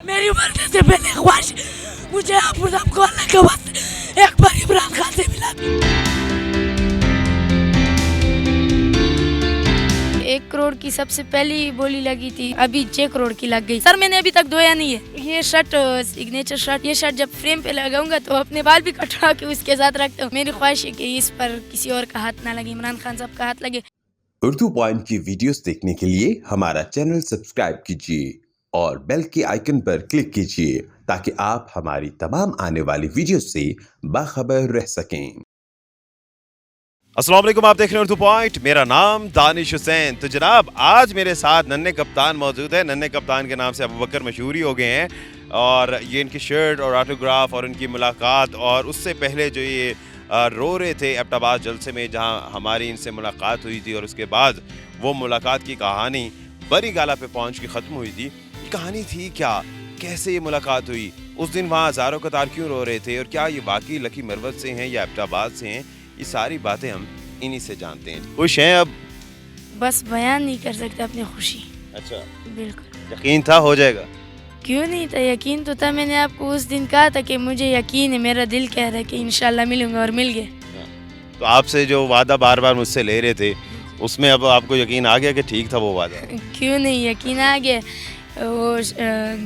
میری مرنے سے پہلے خواہش مجھے آپ سب کو اللہ کا واسطے ایک بار عمران خان سے ملا. 1 کروڑ کی سب سے پہلی بولی لگی تھی, ابھی 6 کروڑ کی لگ گئی. سر میں نے ابھی تک دھویا نہیں ہے. یہ شرٹ سگنیچر شرٹ, یہ شرٹ جب فریم پہ لگاؤں گا تو اپنے بال بھی کٹوا کے اس کے ساتھ رکھتا ہوں. میری خواہش ہے کہ اس پر کسی اور کا ہاتھ نہ لگے, عمران خان صاحب کا ہاتھ لگے. اردو پوائنٹ کی ویڈیوز دیکھنے کے لیے ہمارا چینل سبسکرائب کیجیے اور بیل کے آئیکن پر کلک کیجیے تاکہ آپ ہماری تمام آنے والی ویڈیوز سے باخبر رہ سکیں. السلام علیکم, آپ دیکھ رہے ہیں اردو پوائنٹ. میرا نام دانش حسین. تو جناب آج میرے ساتھ ننھے کپتان موجود ہے. ننھے کپتان کے نام سے ابوبکر مشہور ہی ہو گئے ہیں, اور یہ ان کی شرٹ اور آٹوگراف اور ان کی ملاقات, اور اس سے پہلے جو یہ رو رہے تھے ایبٹ آباد جلسے میں جہاں ہماری ان سے ملاقات ہوئی تھی, اور اس کے بعد وہ ملاقات کی کہانی بری گالہ پہ پہنچ کے ختم ہوئی تھی. یہ کہانی تھی کیا, کیسے یہ ملاقات ہوئی, اس دن وہاں ہزاروں قطار کیوں رو رہے تھے, اور کیا یہ واقعی لکی مروت سے ہیں یا ایبٹ آباد سے ہیں, یہ ساری باتیں ہم انہی سے جانتے ہیں. خوش ہیں اب؟ بس بیان نہیں کر سکتے اپنی خوشی. اچھا, بالکل. یقین تھا ہو جائے گا؟ کیوں نہیں تھا, یقین تو تھا. میں نے آپ کو اس دن کہا تھا کہ مجھے یقین ہے, میرا دل کہہ رہا ہے کہ انشاءاللہ ملوں گا, اور مل گئے. تو آپ سے جو وعدہ بار بار مجھ سے لے رہے تھے اس میں اب آپ کو یقین آ گیا کہ ٹھیک تھا وہ وعدہ؟ کیوں نہیں, یقین آ گیا. وہ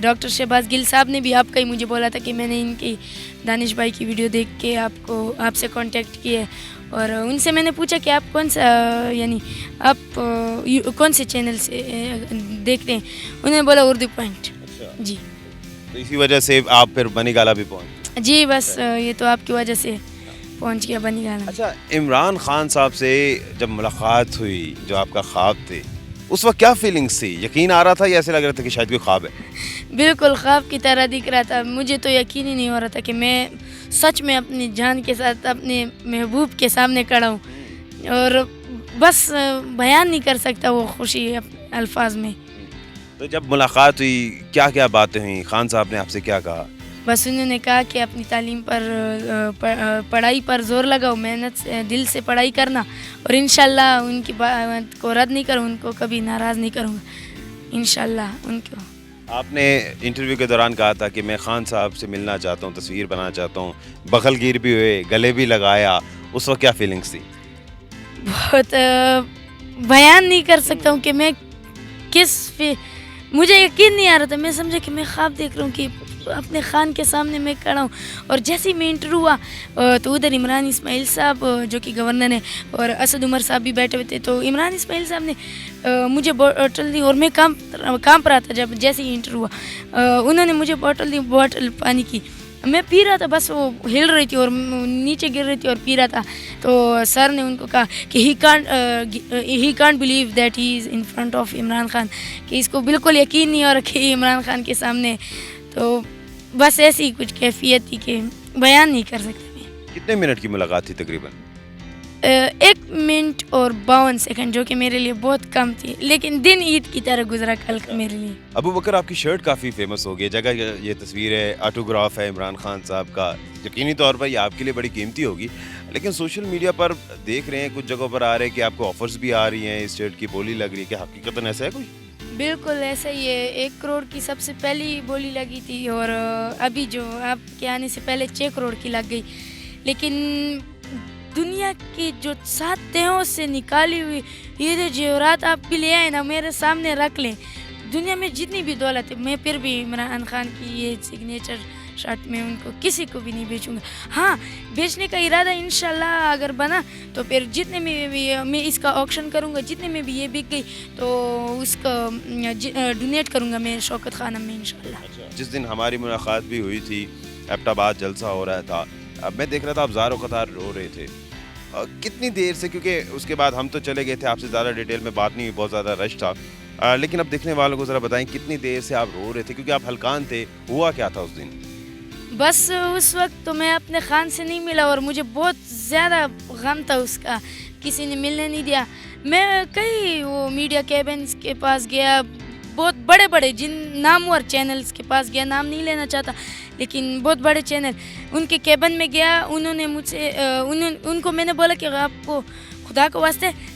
ڈاکٹر شہباز گل صاحب نے بھی آپ کا ہی مجھے بولا تھا کہ میں نے ان کی دانش بھائی کی ویڈیو دیکھ کے آپ سے کانٹیکٹ کیا, اور ان سے میں نے پوچھا کہ آپ کون سا یعنی آپ کون سے چینل سے دیکھتے ہیں. انہوں نے بولا اردو پوائنٹ. جی, تو اسی وجہ سے آپ پھر بنی گالہ بھی پہنچ؟ جی بس یہ تو آپ کی وجہ سے پہنچ گیا بنی گالہ. اچھا, عمران خان صاحب سے جب ملاقات ہوئی, جو آپ کا خواب تھے, اس وقت کیا فیلنگس تھی؟ یقین آ رہا تھا یا ایسے لگ رہا تھا کہ شاید کوئی خواب ہے؟ بالکل خواب کی طرح دکھ رہا تھا. مجھے تو یقین ہی نہیں ہو رہا تھا کہ میں سچ میں اپنی جان کے ساتھ اپنے محبوب کے سامنے کھڑا ہوں, اور بس بیان نہیں کر سکتا وہ خوشی الفاظ میں. تو جب ملاقات ہوئی کیا کیا باتیں ہوئیں؟ خان صاحب نے آپ سے کیا کہا؟ بس انہوں نے کہا کہ اپنی تعلیم پر پڑھائی پر زور لگاؤ, محنت سے دل سے پڑھائی کرنا, اور انشاءاللہ ان کی بات کو رد نہیں کروں, ان کو کبھی ناراض نہیں کروں گا انشاءاللہ. ان کو آپ نے انٹرویو کے دوران کہا تھا کہ میں خان صاحب سے ملنا چاہتا ہوں, تصویر بنانا چاہتا ہوں, بغل گیر بھی ہوئے, گلے بھی لگایا, اس وقت کیا فیلنگس تھی؟ بہت بیان نہیں کر سکتا ہوں کہ میں مجھے یقین نہیں آ رہا تھا. میں سمجھا کہ میں خواب دیکھ رہا ہوں کہ اپنے خان کے سامنے میں کھڑا ہوں, اور جیسے ہی میں انٹرویو ہوا تو ادھر عمران اسماعیل صاحب جو کہ گورنر ہیں, اور اسد عمر صاحب بھی بیٹھے ہوئے تھے. تو عمران اسماعیل صاحب نے مجھے بوٹل دی, اور میں کام پر رہا تھا. جب جیسے ہی انٹرویو ہوا انہوں نے مجھے بوٹل دی, بوٹل پانی کی. میں پی رہا تھا, بس وہ ہل رہی تھی اور نیچے گر رہی تھی, اور پی رہا تھا. تو سر نے ان کو کہا کہ he can't believe that he is in front of Imran Khan, کہ اس کو بالکل یقین نہیں ہو رکھے عمران خان کے سامنے. تو بس ایسی کچھ کیفیت تھی کہ بیان نہیں کر سکتے. کتنے منٹ کی ملاقات تھی تقریباً؟ 1 منٹ اور 52 سیکنڈ, جو کہ میرے لیے بہت کم تھی, لیکن دن عید کی طرح گزرا کل کا میرے لیے. ابوبکر, آپ کی شرٹ کافی فیمس ہو گئی جگہ, یہ تصویر ہے, آٹوگراف ہے عمران خان صاحب کا. یقینی طور پر یہ آپ کے لیے بڑی قیمتی ہوگی, لیکن سوشل میڈیا پر دیکھ رہے ہیں کچھ جگہوں پر آ رہے ہیں کہ آپ کو آفرز بھی آ رہی ہیں, اس شرٹ کی بولی لگ رہی ہے, کہ حقیقتاً ایسا ہے کوئی؟ بالکل ایسا ہی ہے. 1 کروڑ کی سب سے پہلی بولی لگی تھی, اور ابھی جو آپ کے آنے سے پہلے 6 کروڑ کی لگ گئی. لیکن دنیا کی جو 7 تہوں سے نکالی ہوئی یہ جوہرات آپ بھی لے آئے نا, میرے سامنے رکھ لیں. دنیا میں جتنی بھی دولت ہے, میں پھر بھی عمران خان کی یہ سگنیچر شرٹ میں ان کو کسی کو بھی نہیں بیچوں گا. ہاں, بیچنے کا ارادہ انشاءاللہ اگر بنا تو پھر جتنے میں بھی میں اس کا آکشن کروں گا, جتنے میں بھی یہ بک گئی تو اس کا ڈونیٹ کروں گا میں شوکت خانم میں انشاءاللہ. جس دن ہماری ملاقات بھی ہوئی تھی, ایبٹ آباد جلسہ ہو رہا تھا, میں دیکھ رہا تھا آپ ہزاروں قطار رو رہے تھے. کتنی دیر سے, کیونکہ اس کے بعد ہم تو چلے گئے تھے, آپ سے زیادہ ڈیٹیل میں بات نہیں ہوئی, بہت زیادہ رش تھا, لیکن اب دیکھنے والوں کو ذرا بتائیں کتنی دیر سے آپ رو رہے تھے, کیونکہ آپ ہلکان تھے, ہوا کیا تھا اس دن؟ بس اس وقت تو میں اپنے خان سے نہیں ملا, اور مجھے بہت زیادہ غم تھا اس کا, کسی نے ملنے نہیں دیا. میں کئی وہ میڈیا کیبنس کے پاس گیا, بہت بڑے بڑے جن نامور چینلز کے پاس گیا, نام نہیں لینا چاہتا, لیکن بہت بڑے چینل, ان کے کیبن میں گیا. انہوں نے مجھ سے ان کو میں نے بولا کہ آپ کو خدا کو واسطے